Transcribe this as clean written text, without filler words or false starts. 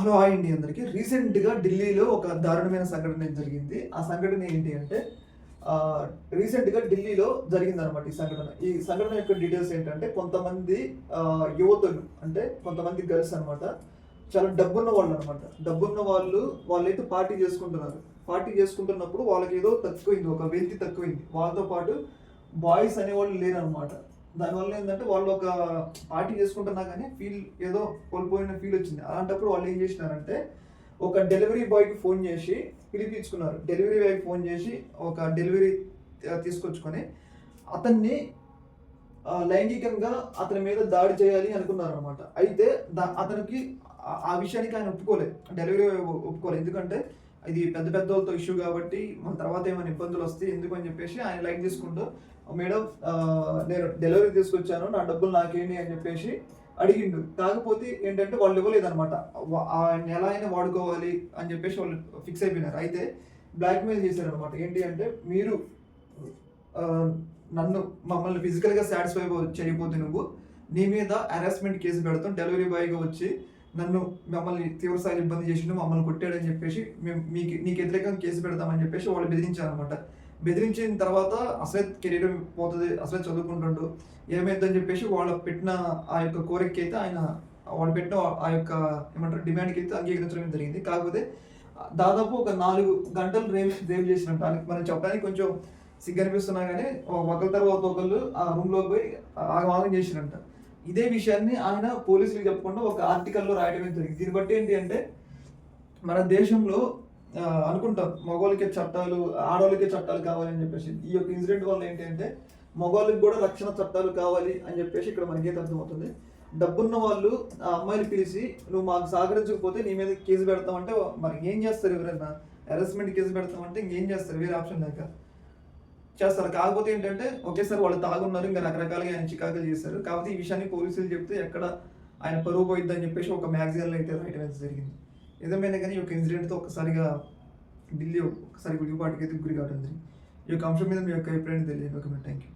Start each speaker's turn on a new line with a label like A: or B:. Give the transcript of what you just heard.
A: Hello hi అండి అందరికీ. రీసెంట్‌గా ఢిల్లీలో ఒక దారుణమైన సంఘటన జరిగింది. ఆ సంఘటన ఏంటి అంటే రీసెంట్‌గా ఢిల్లీలో జరిగిందనమాట ఈ సంఘటన. ఈ సంఘటన యొక్క డీటెయిల్స్ ఏంటంటే కొంతమంది యువతులు అంటే కొంతమంది గర్ల్స్ అనమాట. చాలా డబ్బున్న వాళ్ళనమాట. డబ్బున్న వాళ్ళైతే పార్టీ చేసుకుంటున్నారు. పార్టీ చేసుకుంటున్నప్పుడు వాళ్ళకేదో తక్కువైంది. ఒక వెల్తీ తక్కువైంది. వాళ్ళతో పాటు బాయ్స్ అనేవాళ్ళు లేరనమాట. దానివల్ల ఏంటంటే వాళ్ళు ఒక పార్టీ చేసుకుంటున్నా కానీ ఏదో కోల్పోయిన ఫీల్ వచ్చింది. అలాంటప్పుడు వాళ్ళు ఏం చేసినారంటే ఒక డెలివరీ బాయ్కి ఫోన్ చేసి పిలిపించుకున్నారు. డెలివరీ బాయ్కి ఫోన్ చేసి ఒక డెలివరీ తీసుకొచ్చుకొని అతన్ని లైంగికంగా అతని మీద దాడి చేయాలి అనుకున్నారనమాట. అయితే అతనికి ఆ విషయానికి ఆయన ఒప్పుకోలేదు. డెలివరీ బాయ్ ఒప్పుకోలేదు. ఎందుకంటే ఇది పెద్ద పెద్ద వాళ్ళతో ఇష్యూ కాబట్టి మన తర్వాత ఏమైనా ఇబ్బందులు వస్తాయి ఎందుకు అని చెప్పేసి ఆయన లైట్ తీసుకుంటూ మేడం నేను డెలివరీ తీసుకొచ్చాను నా డబ్బులు నాకేంటి అని చెప్పేసి అడిగిండు. కాకపోతే ఏంటంటే వాళ్ళు ఇవ్వలేదనమాట. ఆయన ఎలా అయినా వాడుకోవాలి అని చెప్పేసి వాళ్ళు ఫిక్స్ అయిపోయినారు. అయితే బ్లాక్మెయిల్ చేశారనమాట. ఏంటి అంటే మీరు మమ్మల్ని ఫిజికల్గా సాటిస్ఫై చేయకపోతే నువ్వు నీ మీద హరాస్మెంట్ కేసు పెడతాం, డెలివరీ బాయ్గా వచ్చి మమ్మల్ని తీవ్రస్థాయిలో ఇబ్బంది చేసిండు, మమ్మల్ని కొట్టాడని చెప్పేసి మేము నీకు వ్యతిరేకంగా కేసు పెడతామని చెప్పేసి వాళ్ళు బెదిరించారనమాట. బెదిరించిన తర్వాత అసలే కెరీర్ పోతుంది, అసలే చదువుకుంటుండు, ఏమైందని చెప్పేసి వాళ్ళు పెట్టిన ఆ యొక్క కోరికకి అయితే వాళ్ళు పెట్టిన ఆ యొక్క ఏమంటారు డిమాండ్కి అయితే అంగీకరించడం జరిగింది. కాకపోతే దాదాపు ఒక 4 గంటలు రేవ్ చేసినట్టు మనం చెప్పడానికి కొంచెం సిగ్గు అనిపిస్తున్నా కానీ ఒకరి తర్వాత ఒకళ్ళు ఆ రూమ్లోకి పోయి ఆగమాగం చేసినట్ట. ఇదే విషయాన్ని ఆయన పోలీసులకు చెప్పకుండా ఒక ఆర్టికల్లో రాయడమే జరిగింది. దీన్ని బట్టి ఏంటి అంటే మన దేశంలో అనుకుంటాం మగవాళ్ళకే చట్టాలు, ఆడవాళ్ళకే చట్టాలు కావాలి అని చెప్పేసి. ఈ యొక్క ఇన్సిడెంట్ వల్ల ఏంటి అంటే మగవాళ్ళకి కూడా రక్షణ చట్టాలు కావాలి అని చెప్పేసి ఇక్కడ మనకైతే అర్థమవుతుంది. డబ్బున్న వాళ్ళు ఆ అమ్మాయిని పిలిచి నువ్వు మాకు సహకరించకపోతే నీ మీద కేసు పెడతామంటే మరి ఏం చేస్తారు? ఎవరైనా హెరాస్మెంట్ కేసు పెడతామంటే ఇంకేం చేస్తారు? వేరే ఆప్షన్ లేక చేస్తారు. కాకపోతే ఏంటంటే ఒకేసారి వాళ్ళు తాగున్నారు, ఇంకా రకరకాలుగా ఆయన చికాకులు చేశారు. కాకపోతే ఈ విషయాన్ని పోలీసులు చెప్తే ఎక్కడ ఆయన పరువు పోయిద్దని చెప్పేసి ఒక మ్యాగజైన్లో అయితే రాయడం జరిగింది. ఏదేమైనా కానీ ఈ యొక్క ఇన్సిడెంట్తో ఒక్కసారిగా ఢిల్లీ ఒక్కసారి గుడిపాటుకి అయితే గురి కావడం జరిగింది. ఈ యొక్క అంశం మీద మీ యొక్క అభిప్రాయం తెలియదు. Okay, thank you.